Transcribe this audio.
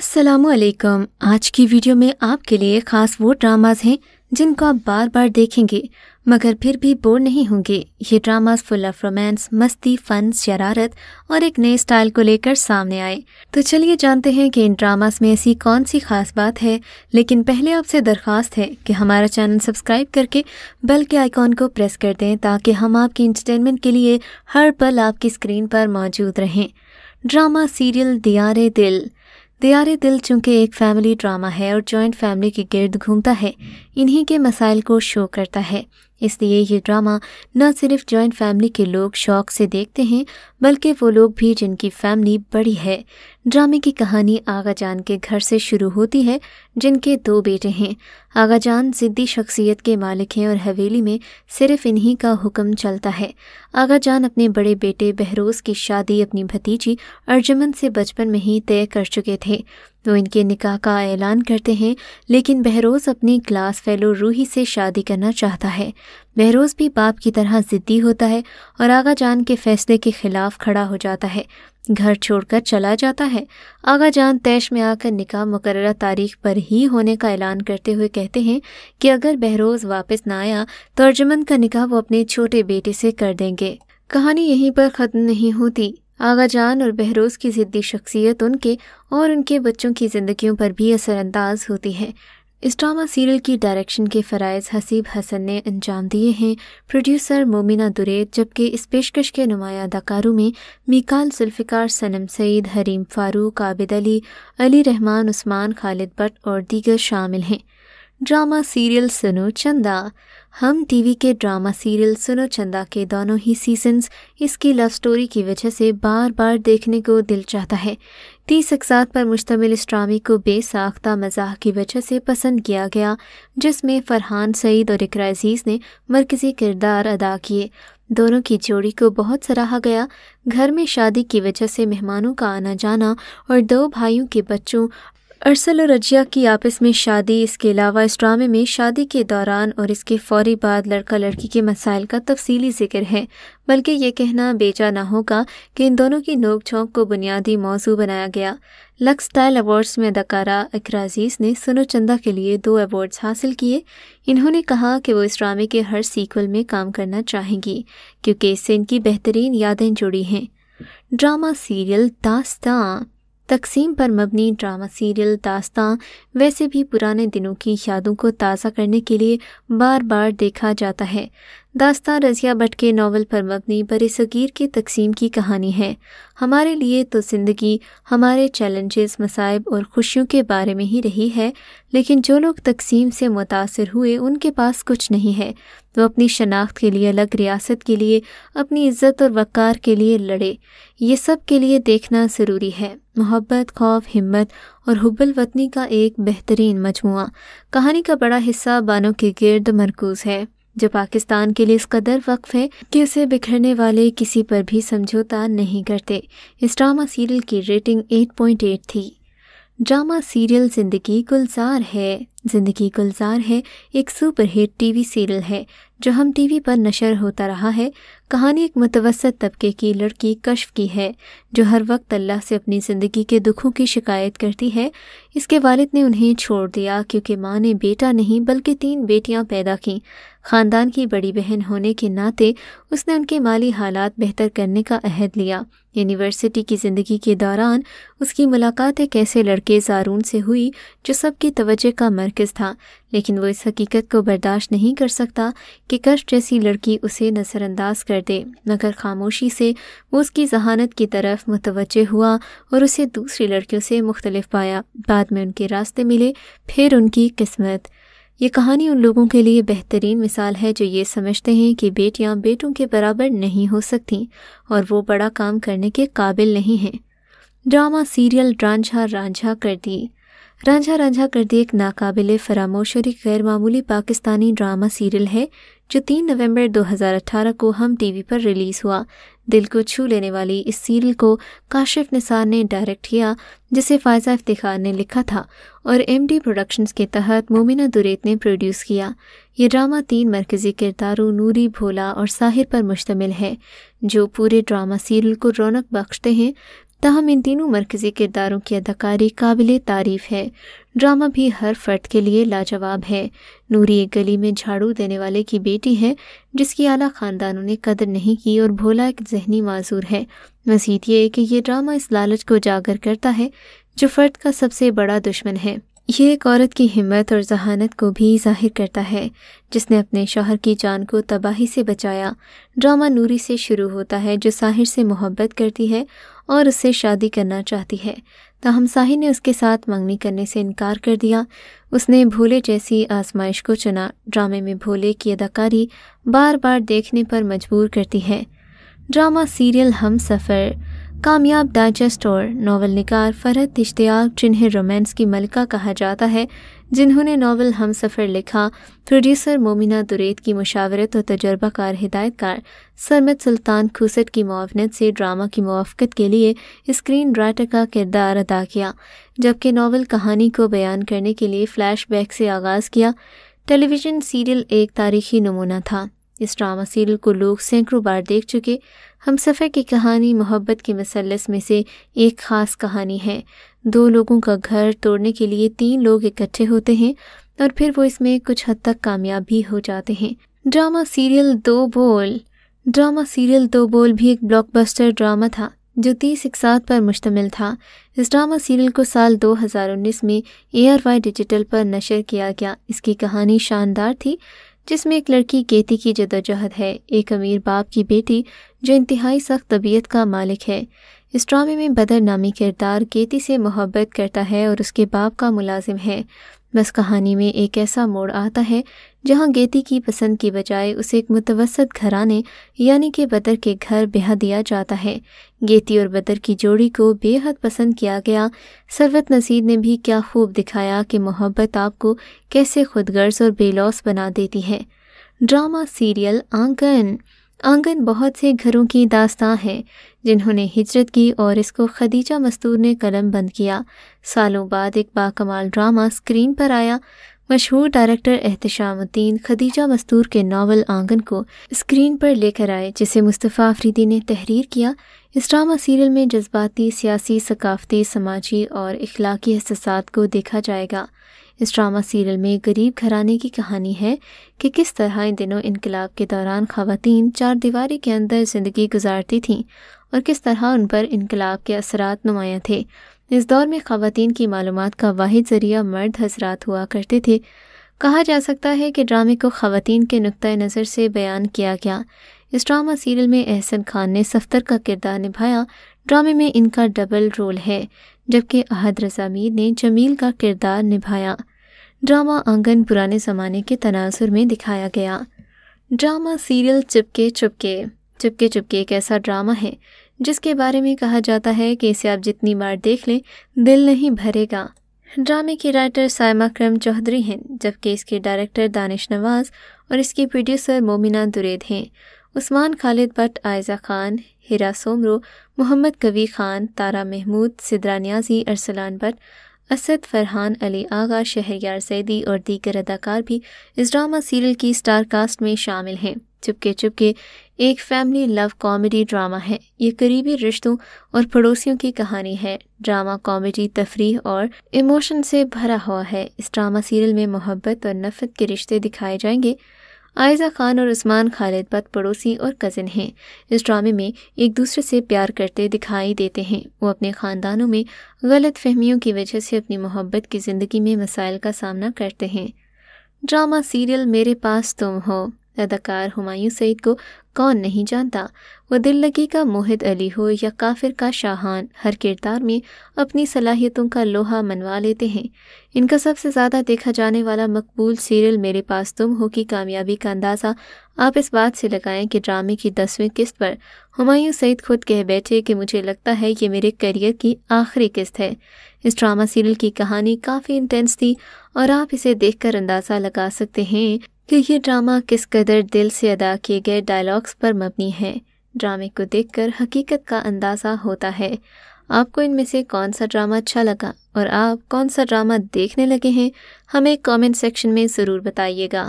अस्सलामु अलैकुम। आज की वीडियो में आपके लिए ख़ास वो ड्रामाज हैं जिनको आप बार बार देखेंगे मगर फिर भी बोर नहीं होंगे। ये ड्रामाज फुल ऑफ रोमांस, मस्ती, फन, शरारत और एक नए स्टाइल को लेकर सामने आए। तो चलिए जानते हैं कि इन ड्रामाज में ऐसी कौन सी खास बात है। लेकिन पहले आपसे दरख्वास्त है कि हमारा चैनल सब्सक्राइब करके बेल के आइकॉन को प्रेस कर दें ताकि हम आपकी इंटरटेनमेंट के लिए हर पल आपकी स्क्रीन पर मौजूद रहें। ड्रामा सीरियल दियारे दिल। दियारे दिल चूँकि एक फैमिली ड्रामा है और जॉइंट फैमिली के गिर्द घूमता है, इन्हीं के मसाइल को शो करता है। इसलिए ये ड्रामा न सिर्फ जॉइंट फैमिली के लोग शौक से देखते हैं बल्कि वो लोग भी जिनकी फैमिली बड़ी है। ड्रामे की कहानी आगा जान के घर से शुरू होती है, जिनके 2 बेटे हैं। आगा जान ज़िद्दी शख्सियत के मालिक हैं और हवेली में सिर्फ इन्हीं का हुक्म चलता है। आगा जान अपने बड़े बेटे बहरोज़ की शादी अपनी भतीजी अर्जुमन से बचपन में ही तय कर चुके थे। वो इनके निकाह का ऐलान करते हैं, लेकिन बहरोज़ अपनी क्लास फेलो रूही से शादी करना चाहता है। बहरोज़ भी बाप की तरह ज़िद्दी होता है और आगा जान के फैसले के खिलाफ खड़ा हो जाता है, घर छोड़कर चला जाता है। आगा जान तैश में आकर निकाह मुकर्ररा तारीख पर ही होने का ऐलान करते हुए कहते हैं कि अगर बहरोज़ वापस ना आया तो अर्जुमन का निकाह वो अपने छोटे बेटे से कर देंगे। कहानी यहीं पर ख़त्म नहीं होती। आगा जान और बहरोज़ की ज़िद्दी शख्सियत उनके और उनके बच्चों की ज़िंदगियों पर भी असरअंदाज होती है। इस ड्रामा सीरियल की डायरेक्शन के फ़राइज़ हसीब हसन ने अंजाम दिए हैं। प्रोड्यूसर मोमिना दुरैद, जबकि इस पेशकश के नुमाया अदाकारों में मीकाल जुल्फ़िकार, सनम सईद, हरीम फारूक, आबिद अली रहमान, उस्मान, खालिद भट्ट और दीगर शामिल हैं। ड्रामा सीरियल सुनो चंदा। हम टीवी के ड्रामा सीरियल सुनो चंदा के दोनों ही सीजन्स इसकी लव स्टोरी की वजह से बार बार देखने को दिल चाहता है। 30 अक़सात पर मुश्तमिल इस ड्रामे को बेसाख्ता मज़ाक की वजह से पसंद किया गया, जिसमें फ़रहान सईद और इकरा अज़ीज़ ने मरकज़ी किरदार अदा किए। दोनों की जोड़ी को बहुत सराहा गया। घर में शादी की वजह से मेहमानों का आना जाना और 2 भाइयों के बच्चों अरसल और रजिया की आपस में शादी, इसके अलावा इस ड्रामे में शादी के दौरान और इसके फौरी बाद लड़का लड़की के मसाइल का तफसीली जिक्र है। बल्कि ये कहना बेजा ना होगा कि इन दोनों की नोक झोंक को बुनियादी मौजू बनाया गया। लक्स स्टाइल अवार्ड्स में अदाकारा इकरा अज़ीज़ ने सुनो चंदा के लिए 2 अवार्ड्स हासिल किए। इन्होंने कहा कि वो इस ड्रामे के हर सीक्वल में काम करना चाहेंगी क्योंकि इससे इनकी बेहतरीन यादें जुड़ी हैं। Drama serial Dastaan. तकसीम पर मबनी ड्रामा सीरियल दास्तां वैसे भी पुराने दिनों की यादों को ताज़ा करने के लिए बार बार देखा जाता है। दास्तां रज़िया भट्ट के नावल पर मबनी बरे-सगीर की तकसीम की कहानी है। हमारे लिए तो ज़िंदगी हमारे चैलेंजेस, मसाइब और खुशियों के बारे में ही रही है, लेकिन जो लोग तकसीम से मुतासिर हुए उनके पास कुछ नहीं है। वो अपनी शनाख्त के लिए, अलग रियासत के लिए, अपनी इज़्ज़त और वक़ार के लिए लड़े। ये सब के लिए देखना ज़रूरी है। मोहब्बत, खौफ, हिम्मत और हुब्बुल वतनी का एक बेहतरीन मजमुआ। कहानी का बड़ा हिस्सा बानों के गिर्द मरकूज़ है जो पाकिस्तान के लिए इस कदर वक्फ है कि उसे बिखरने वाले किसी पर भी समझौता नहीं करते। इस ड्रामा सीरियल की रेटिंग 8.8 थी। ड्रामा सीरियल ज़िंदगी गुलजार है। ज़िंदगी गुलजार है एक सुपरहिट टीवी सीरियल है जो हम टीवी पर नशर होता रहा है। कहानी एक मुतवस्सत तबके की लड़की कश्फ की है जो हर वक्त अल्लाह से अपनी ज़िंदगी के दुखों की शिकायत करती है। इसके वालिद ने उन्हें छोड़ दिया क्योंकि माँ ने बेटा नहीं बल्कि 3 बेटियां पैदा की। ख़ानदान की बड़ी बहन होने के नाते उसने उनके माली हालात बेहतर करने का अहद लिया। यूनिवर्सिटी की ज़िंदगी के दौरान उसकी मुलाकात एक ऐसे लड़के ज़ारून से हुई जो सबकी तवज्जो का मरकज़ था, लेकिन वो इस हकीकत को बर्दाश्त नहीं कर सकता कि कश्फ जैसी लड़की उसे नज़रअंदाज कर दे, मगर खामोशी से वो उसकी जहानत की तरफ मुतवज्जो हुआ और उसे दूसरी लड़कियों से मुख्तलिफ पाया। बाद में उनके रास्ते मिले, फिर उनकी किस्मत। ये कहानी उन लोगों के लिए बेहतरीन मिसाल है जो ये समझते हैं कि बेटियां बेटों के बराबर नहीं हो सकती और वो बड़ा काम करने के काबिल नहीं हैं। ड्रामा सीरियल रांझा रांझा कर दी। रांझा रांझा कर दी एक नाकाबिले फरामोश और एक गैर मामूली पाकिस्तानी ड्रामा सीरियल है जो 3 नवंबर 2018 को हम टीवी पर रिलीज़ हुआ। दिल को छू लेने वाली इस सीरियल को काशिफ निसार ने डायरेक्ट किया, जिसे फ़ायज़ा इफ्तिखार ने लिखा था, और एमडी प्रोडक्शंस के तहत मोमिना दुरैद ने प्रोड्यूस किया। ये ड्रामा 3 मरकज़ी किरदारों नूरी, भोला और साहिर पर मुश्तमिल है जो पूरे ड्रामा सीरियल को रौनक बख्शते हैं। تاہم ان تینوں مرکزی کرداروں کی اداکاری قابل تعریف ہے۔ ڈرامہ بھی ہر فرد کے لیے لاجواب ہے۔ نوری ایک گلی میں جھاڑو دینے والے کی بیٹی ہے جس کی اعلیٰ خاندانوں نے قدر نہیں کی اور بھولا ایک ذہنی معذور ہے۔ مزید یہ کہ یہ ڈرامہ اس لالچ کو اجاگر کرتا ہے جو فرد کا سب سے بڑا دشمن ہے۔ یہ ایک عورت کی ہمت اور ذہانت کو بھی ظاہر کرتا ہے جس نے اپنے شوہر کی جان کو تباہی سے بچایا۔ ڈرامہ نوری سے شروع ہوتا ہے جو ساحر سے محبت کرتی ہے اور اس سے شادی کرنا چاہتی ہے، تاہم ساحر نے اس کے ساتھ منگنی کرنے سے انکار کر دیا۔ اس نے بھولے جیسی آزمائش کو چنا۔ ڈرامے میں بھولے کی اداکاری بار بار دیکھنے پر مجبور کرتی ہے۔ ڈرامہ سیریل ہم سفر کامیاب ڈائجسٹ اور ناول نگار فرحت اشتیاق، جنہیں رومانس کی ملکہ کہا جاتا ہے، جنہوں نے ناول ہم سفر لکھا، پروڈیوسر مومنہ درید کی مشاورت اور تجربہ کار ہدایت کار سرمد سلطان کھوسٹ کی معاونت سے ڈرامہ کی موافقت کے لیے اسکرین رائٹر کا کردار ادا کیا، جبکہ ناول کہانی کو بیان کرنے کے لیے فلیش بیک سے آغاز کیا۔ ٹیلی ویژن سیریل ایک تاریخی نمونہ تھا۔ اس ڈرامہ سیریل کو لوگ سینکڑوں بار دیکھ چکے۔ ہم سفر کی کہانی محبت کے مثلث میں سے ایک خاص کہانی ہے۔ دو لوگوں کا گھر توڑنے کے لیے تین لوگ اکٹھے ہوتے ہیں اور پھر وہ اس میں کچھ حد تک کامیاب بھی ہو جاتے ہیں۔ ڈرامہ سیریل دو بول بھی ایک بلاک بسٹر ڈرامہ تھا جو 30 اقساط پر مشتمل تھا۔ اس ڈرامہ سیریل کو سال 2019 میں ARY ڈیجیٹل پر نشر کیا گیا۔ اس کی کہانی شاندار تھی جس میں ایک لڑکی کیتی کی جدوجہد ہے، ایک امیر باپ کی بیٹی جو انتہائی سخت طبیعت کا مالک ہے۔ اس ڈرامے میں بدر نامی کردار کیتی سے محبت کرتا ہے اور اس کے باپ کا ملازم ہے۔ بس کہانی میں ایک ایسا موڑ آتا ہے جہاں گیتی کی پسند کی بجائے اسے ایک متوسط گھرانے یعنی کہ بدر کے گھر بیاہ دیا جاتا ہے۔ گیتی اور بدر کی جوڑی کو بے حد پسند کیا گیا۔ ثروت نصیر نے بھی کیا خوب دکھایا کہ محبت آپ کو کیسے خود غرض اور بے لوث بنا دیتی ہے۔ ڈرامہ سیریل آنگن بہت سے گھروں کی داستاں ہے جنہوں نے ہجرت کی اور اس کو خدیجہ مستور نے قلم بند کیا۔ سالوں بعد ایک باکمال ڈرامہ اسکرین پر آیا۔ مشہور ڈائریکٹر احتشام الدین خدیجہ مستور کے ناول آنگن کو اسکرین پر لے کر آئے جسے مصطفیٰ آفریدی نے تحریر کیا۔ اس ڈرامہ سیریل میں جذباتی، سیاسی، ثقافتی، سماجی اور اخلاقی حساسات کو دیکھا جائے گا۔ اس ڈرامہ سیریل میں غریب گھرانے کی کہانی ہے کہ کس طرح ان دنوں انقلاب کے دوران خواتین چار دیواری کے اندر زندگی گزارتی تھیں اور کس طرح ان پر انقلاب کے اثرات نمایاں تھے۔ اس دور میں خواتین کی معلومات کا واحد ذریعہ مرد حضرات ہوا کرتے تھے۔ کہا جا سکتا ہے کہ ڈرامے کو خواتین کے نقطۂ نظر سے بیان کیا گیا۔ اس ڈرامہ سیریل میں احسن خان نے صفدر کا کردار نبھایا۔ ڈرامے میں ان کا ڈبل رول ہے، جبکہ احد رضا میر نے جمیل کا کردار نبھایا۔ ڈرامہ آنگن پرانے زمانے کے تناظر میں دکھایا گیا۔ ڈرامہ سیریل چپکے چپکے ایک ایسا ڈرامہ ہے جس کے بارے میں کہا جاتا ہے کہ اسے آپ جتنی بار دیکھ لیں دل نہیں بھرے گا۔ ڈرامے کی رائٹر سائمہ کرم چودھری ہیں، جبکہ اس کے ڈائریکٹر دانش نواز اور اس کی پروڈیوسر مومنہ درید ہیں۔ عثمان خالد بٹ، عائزہ خان، ہیرا سومرو، محمد قوی خان، تارا محمود، سدرا نیازی، ارسلان بٹ، اسد فرحان، علی آغا، شہریار زیدی اور دیگر اداکار بھی اس ڈرامہ سیریل کی سٹار کاسٹ میں شامل ہیں۔ چپکے ایک فیملی لو کامیڈی ڈرامہ ہے۔ یہ قریبی رشتوں اور پڑوسیوں کی کہانی ہے۔ ڈرامہ کامیڈی، تفریح اور ایموشن سے بھرا ہوا ہے۔ اس ڈرامہ سیریل میں محبت اور نفرت کے رشتے دکھائے جائیں گے۔ عائزہ خان اور عثمان خالد بٹ پڑوسی اور کزن ہیں۔ اس ڈرامے میں ایک دوسرے سے پیار کرتے دکھائی دیتے ہیں۔ وہ اپنے خاندانوں میں غلط فہمیوں کی وجہ سے اپنی محبت کی زندگی میں مسائل کا سامنا کرتے ہیں۔ ڈرامہ سیریل میرے پاس تم ہو، اداکار ہمایوں سعید کو کون نہیں جانتا؟ وہ دل لگی کا موہد علی ہو یا کافر کا شاہان، ہر کردار میں اپنی صلاحیتوں کا لوہا منوا لیتے ہیں۔ ان کا سب سے زیادہ دیکھا جانے والا مقبول سیریل میرے پاس تم ہو کی کامیابی کا اندازہ آپ اس بات سے لگائیں کہ ڈرامے کی 10ویں قسط پر ہمایوں سعید خود کہہ بیٹھے کہ مجھے لگتا ہے یہ میرے کیریئر کی آخری قسط ہے۔ اس ڈرامہ سیریل کی کہانی کافی انٹینس تھی اور آپ اسے دیکھ کر اندازہ لگا سکتے ہیں کہ یہ ڈرامہ کس قدر دل سے ادا کیے گئے ڈائلاگز پر مبنی ہے۔ ڈرامے کو دیکھ کر حقیقت کا اندازہ ہوتا ہے۔ آپ کو ان میں سے کون سا ڈرامہ اچھا لگا اور آپ کون سا ڈرامہ دیکھنے لگے ہیں، ہمیں کامنٹ سیکشن میں ضرور بتائیے گا۔